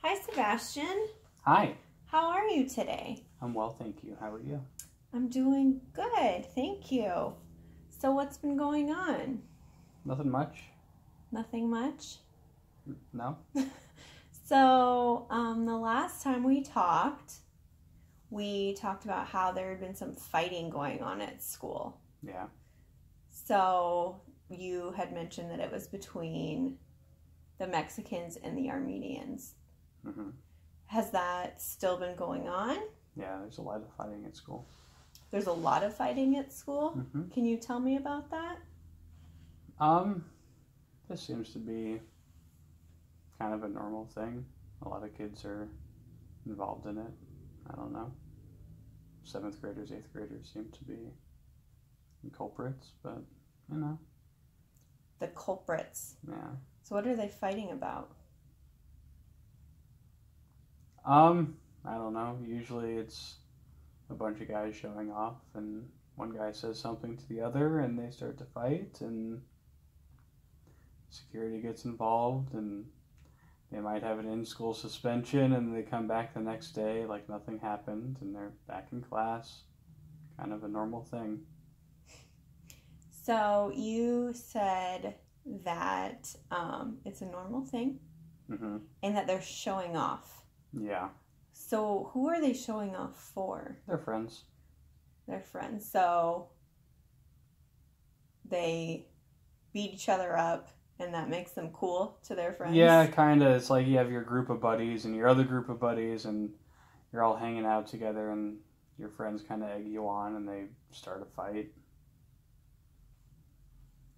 Hi, Sebastian. Hi. How are you today? I'm well, thank you. How are you? I'm doing good, thank you. So what's been going on? Nothing much? Nothing much? No? So, the last time we talked about how there had been some fighting going on at school. Yeah. So, you had mentioned that it was between the Mexicans and the Armenians. Mm-hmm. Has that still been going on? Yeah, there's a lot of fighting at school. There's a lot of fighting at school? Mm-hmm. Can you tell me about that? This seems to be kind of a normal thing. A lot of kids are involved in it. I don't know. 7th graders, 8th graders seem to be culprits, but, you know. The culprits. Yeah. So what are they fighting about? I don't know. Usually it's a bunch of guys showing off, and one guy says something to the other, and they start to fight, and security gets involved, and they might have an in-school suspension, and they come back the next day like nothing happened, and they're back in class. Kind of a normal thing. So you said that it's a normal thing, Mm-hmm. and that they're showing off. Yeah. So who are they showing off for? They're friends. They're friends. So they beat each other up, and that makes them cool to their friends? Yeah, kind of. It's like you have your group of buddies and your other group of buddies, and you're all hanging out together, and your friends kind of egg you on, and they start a fight.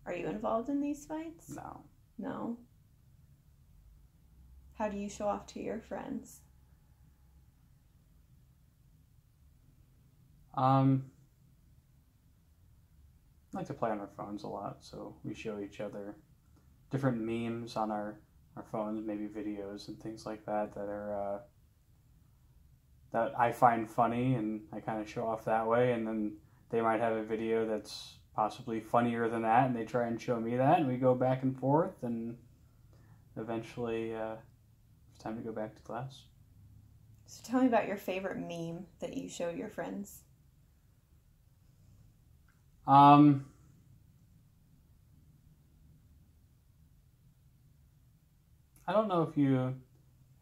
Are you involved in these fights? No. No? How do you show off to your friends? I like to play on our phones a lot, so we show each other different memes on our phones, maybe videos and things like that that are that I find funny, and I kind of show off that way, and then they might have a video that's possibly funnier than that, and they try and show me that, and we go back and forth, and eventually it's time to go back to class. So tell me about your favorite meme that you show your friends. I don't know if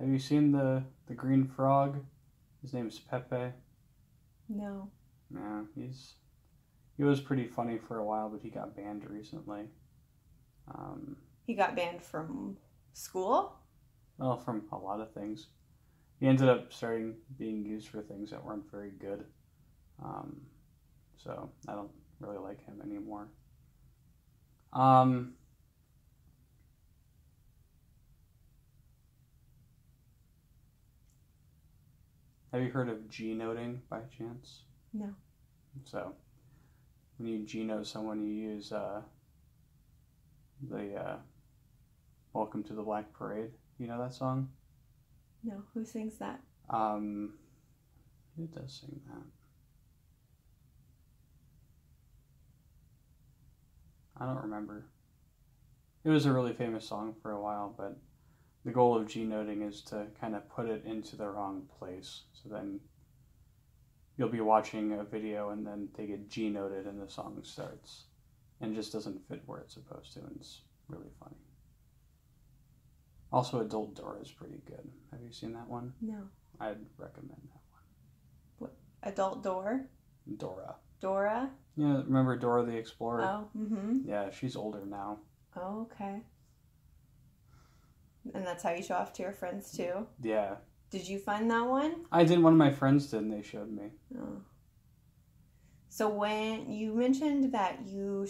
have you seen the green frog? His name is Pepe. No. Yeah, he was pretty funny for a while, but he got banned recently. He got banned from school? Well, from a lot of things. He ended up starting being used for things that weren't very good. So I don't really like him anymore. Have you heard of G-noting by chance? No. So when you G-note someone, you use the Welcome to the Black Parade. You know that song? No. Who sings that? Who does sing that? I don't remember. It was a really famous song for a while, but the goal of G-noting is to kind of put it into the wrong place. So then you'll be watching a video and then they get G-noted and the song starts. And it just doesn't fit where it's supposed to, and it's really funny. Also, Adult Dora is pretty good. Have you seen that one? No. I'd recommend that one. What? Adult Door? Dora. Dora? Yeah, remember Dora the Explorer? Oh, mm-hmm. Yeah, she's older now. Oh, okay. And that's how you show off to your friends, too? Yeah. Did you find that one? I did. One of my friends did, and they showed me. Oh. So when you mentioned that you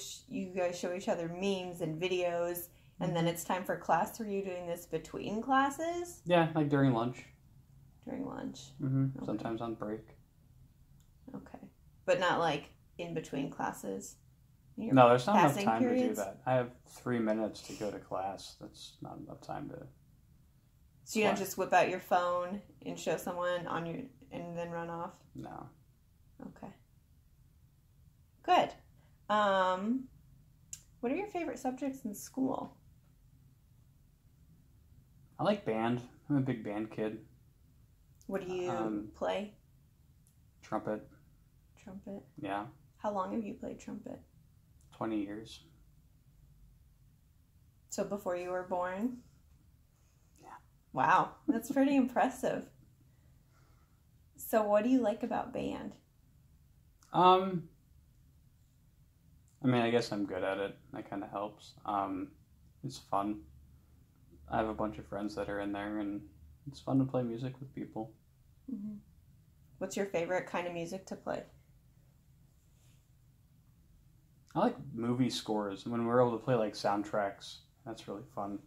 guys show each other memes and videos, and then it's time for class, were you doing this between classes? Yeah, like during lunch. During lunch? Mm-hmm. Okay. Sometimes on break. Okay. But not like in between classes? No, there's not enough time periods? to do that. I have 3 minutes to go to class. That's not enough time to... So you don't just whip out your phone and show someone and then run off? No. Okay. Good. What are your favorite subjects in school? I like band. I'm a big band kid. What do you play? Trumpet. Trumpet. Yeah. How long have you played trumpet? 20 years. So before you were born? Yeah. Wow, that's pretty impressive. So what do you like about band? I mean, I guess I'm good at it. That kind of helps. It's fun. I have a bunch of friends that are in there, and it's fun to play music with people. Mm-hmm. What's your favorite kind of music to play? I like movie scores. When we're able to play like soundtracks, that's really fun.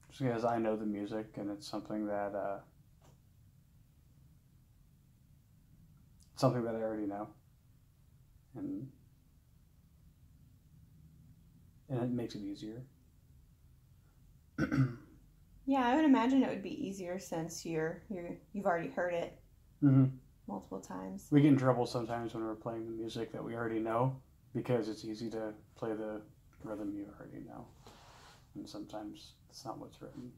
Just because I know the music, and it's something that I already know, and it makes it easier. Yeah, I would imagine it would be easier since you've already heard it multiple times. We get in trouble sometimes when we're playing the music that we already know because it's easy to play the rhythm you already know, and sometimes it's not what's written.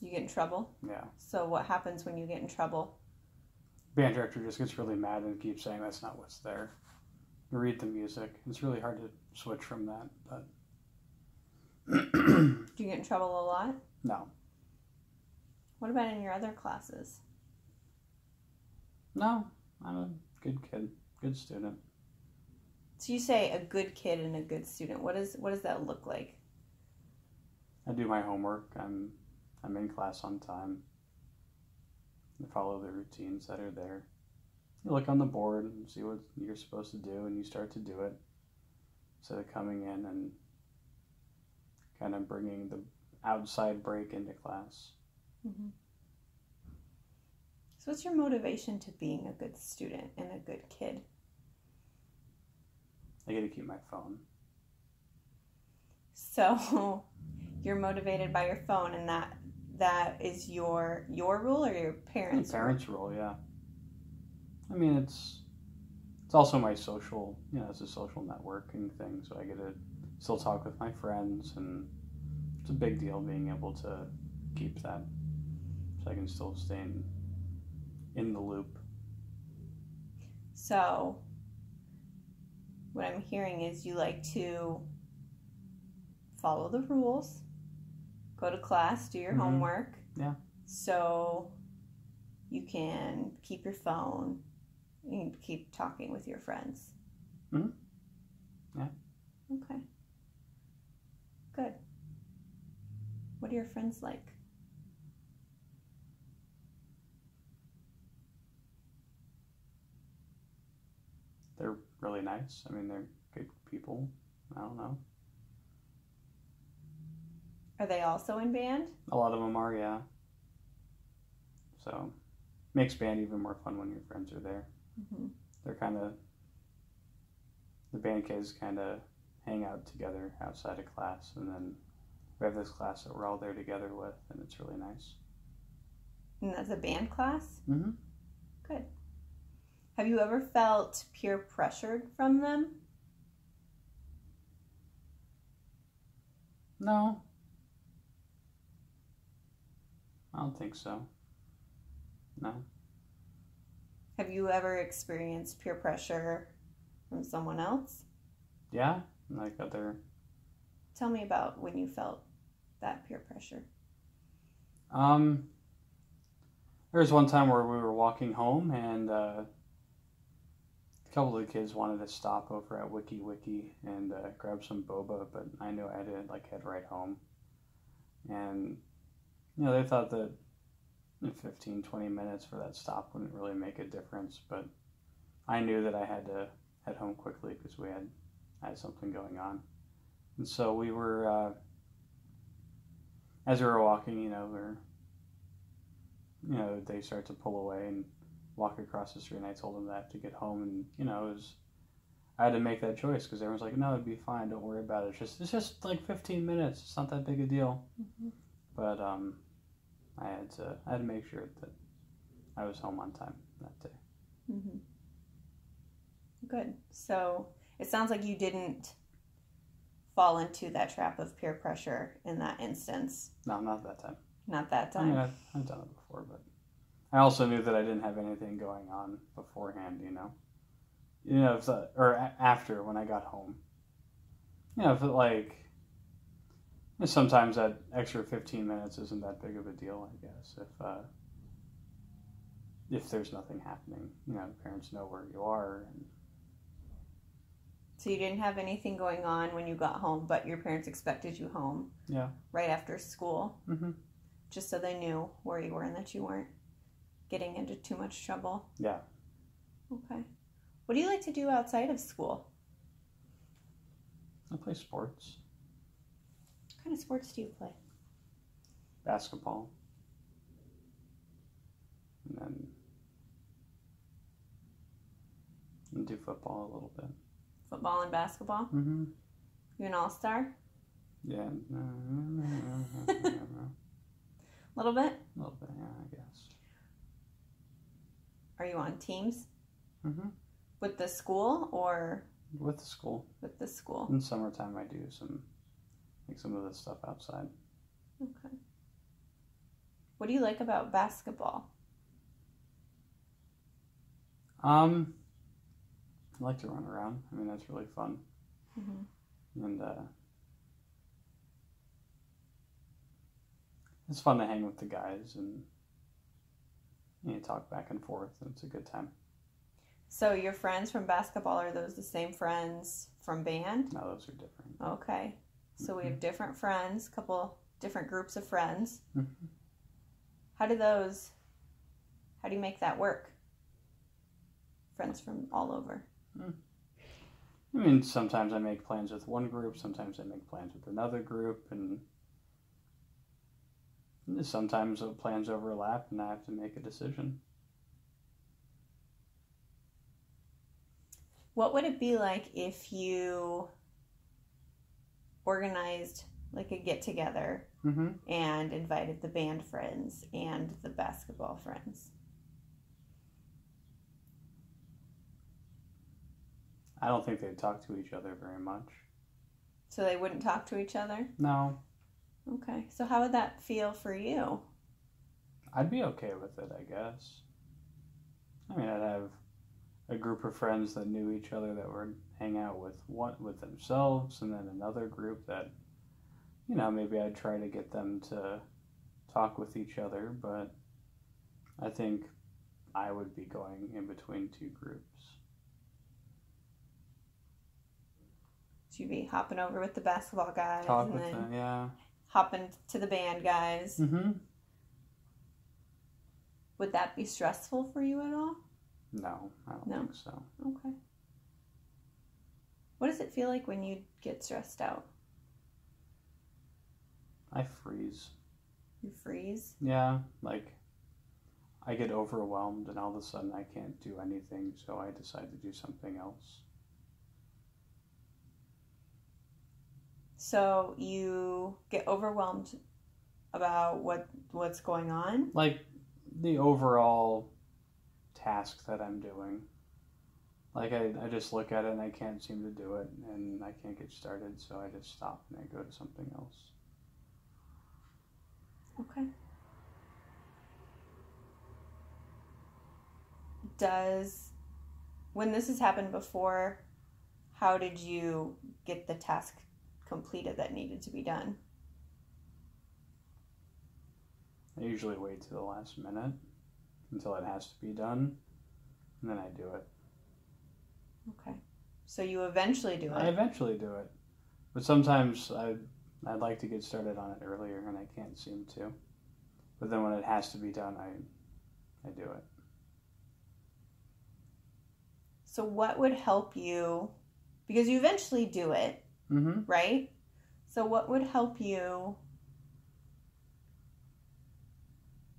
You get in trouble? Yeah. So what happens when you get in trouble? Band director just gets really mad and keeps saying that's not what's there. You read the music. It's really hard to switch from that, but do you get in trouble a lot? No. What about in your other classes? No, I'm a good kid, good student. So you say a good kid and a good student. What does that look like? I do my homework. I'm in class on time. I follow the routines that are there. You look on the board and see what you're supposed to do, and you start to do it instead of coming in and kind of bringing the outside break into class. Mm-hmm. So what's your motivation to being a good student and a good kid? I get to keep my phone. So you're motivated by your phone, and that is your rule or your parents' rule? Yeah. I mean, it's also my social, it's a social networking thing, so I get to still talk with my friends, and it's a big deal being able to keep that, so I can still stay in the loop. So what I'm hearing is you like to follow the rules, go to class, do your homework. Yeah. So you can keep your phone and keep talking with your friends. Mm-hmm. Yeah. Okay. Good. What are your friends like? They're really nice. I mean, they're good people. I don't know. Are they also in band? A lot of them are, yeah. So, makes band even more fun when your friends are there. Mm-hmm. They're kind of, the band kids kind of hang out together outside of class, and then we have this class that we're all there together with, and it's really nice. And that's a band class? Mm-hmm. Good. Have you ever felt peer pressured from them? No. I don't think so. No. Have you ever experienced peer pressure from someone else? Yeah, like other... Tell me about when you felt that peer pressure. There was one time where we were walking home, and a couple of the kids wanted to stop over at Wiki Wiki and grab some boba, but I knew I had to head right home. And they thought that 15-20 minutes for that stop wouldn't really make a difference, but I knew that I had to head home quickly because I had something going on. And so we were, as we were walking, they start to pull away and walk across the street, and I told them that I have to get home, and I had to make that choice because everyone's like, no, it'd be fine, don't worry about it. It's just like 15 minutes. It's not that big a deal. Mm-hmm. But I had to make sure that I was home on time that day. Mm-hmm. Good. So it sounds like you didn't fall into that trap of peer pressure in that instance. No, not that time. Not that I mean, time. I've done it before, but I also knew that I didn't have anything going on beforehand, you know. After when I got home. You know, if it like, sometimes that extra 15 minutes isn't that big of a deal, I guess, if there's nothing happening. You know, parents know where you are. And So you didn't have anything going on when you got home, but your parents expected you home. Yeah. Right after school. Mm-hmm. Just so they knew where you were and that you weren't getting into too much trouble. Yeah. Okay. What do you like to do outside of school? I play sports. What kind of sports do you play? Basketball. And then do football a little bit. Football and basketball? Mm-hmm. You an all-star? Yeah. A little bit? A little bit, yeah, I guess. Are you on teams? Mm-hmm. With the school or? With the school. With the school. In summertime, I do some of the stuff outside. Okay. What do you like about basketball? I like to run around. I mean, that's really fun. Mm-hmm. And it's fun to hang with the guys and talk back and forth. And it's a good time. So your friends from basketball, are those the same friends from band? No, those are different. Okay. So we have different friends, couple different groups of friends. Mm-hmm. How do you make that work? Friends from all over. I mean, sometimes I make plans with one group, sometimes I make plans with another group, and sometimes the plans overlap and I have to make a decision. What would it be like if you organized like a get-together and invited the band friends and the basketball friends? I don't think they'd talk to each other very much. So they wouldn't talk to each other? No. Okay. So how would that feel for you? I'd be okay with it, I guess. I mean, I'd have a group of friends that knew each other that would hang out with themselves, and then another group that, maybe I'd try to get them to talk with each other, but I think I would be going in between two groups. So you'd be hopping over with the basketball guys Talk with them, yeah. Hopping to the band guys. Mm-hmm. Would that be stressful for you at all? No, I don't think so. Okay. What does it feel like when you get stressed out? I freeze. You freeze? Yeah, like I get overwhelmed and all of a sudden I can't do anything, so I decide to do something else. So you get overwhelmed about what's going on? Like the overall task that I'm doing. Like I just look at it and I can't seem to do it and I can't get started, so I just stop and I go to something else. Okay. When this has happened before, how did you get the task completed that needed to be done? I usually wait to the last minute until it has to be done, and then I do it. Okay. So you eventually do it. I eventually do it. But sometimes I'd like to get started on it earlier, and I can't seem to. But then when it has to be done, I do it. So what would help you, because you eventually do it, right? So what would help you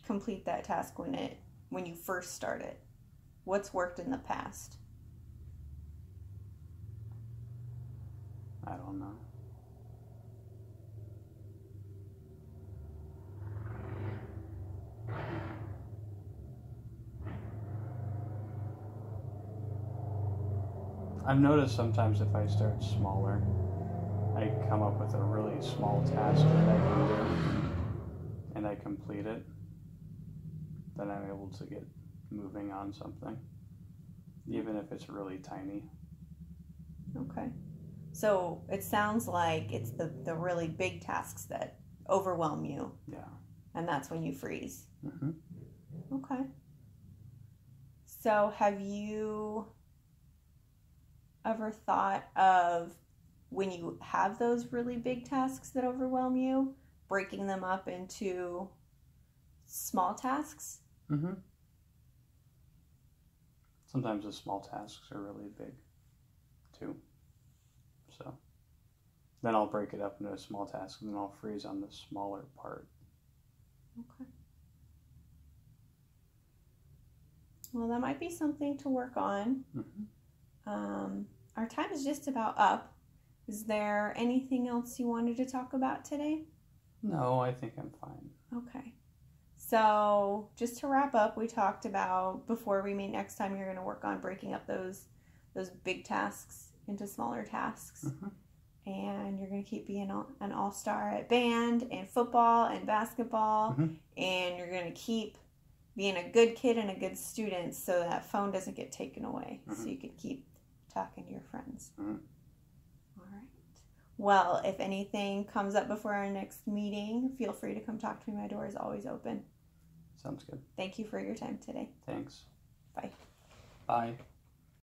complete that task when you first start it? What's worked in the past? I don't know. I've noticed sometimes if I start smaller, I come up with a really small task that I can do. and I complete it, then I'm able to get moving on something, even if it's really tiny. Okay. So it sounds like it's the really big tasks that overwhelm you. Yeah. And that's when you freeze. Mm-hmm. Okay. So have you ever thought of, when you have those really big tasks that overwhelm you, breaking them up into small tasks? Mm-hmm. Sometimes the small tasks are really big, too. So then I'll break it up into a small task, and then I'll freeze on the smaller part. Okay. Well, that might be something to work on. Mm-hmm. Our time is just about up. Is there anything else you wanted to talk about today? No, I think I'm fine. Okay. So just to wrap up, we talked about, before we meet next time, you're going to work on breaking up those big tasks into smaller tasks. Mm-hmm. And you're going to keep being an all-star at band and football and basketball. Mm-hmm. And you're going to keep being a good kid and a good student so that phone doesn't get taken away. Mm-hmm. So you can keep talking to your friends. Mm-hmm. All right. Well, if anything comes up before our next meeting, feel free to come talk to me. My door is always open. Sounds good. Thank you for your time today. Thanks. Bye. Bye.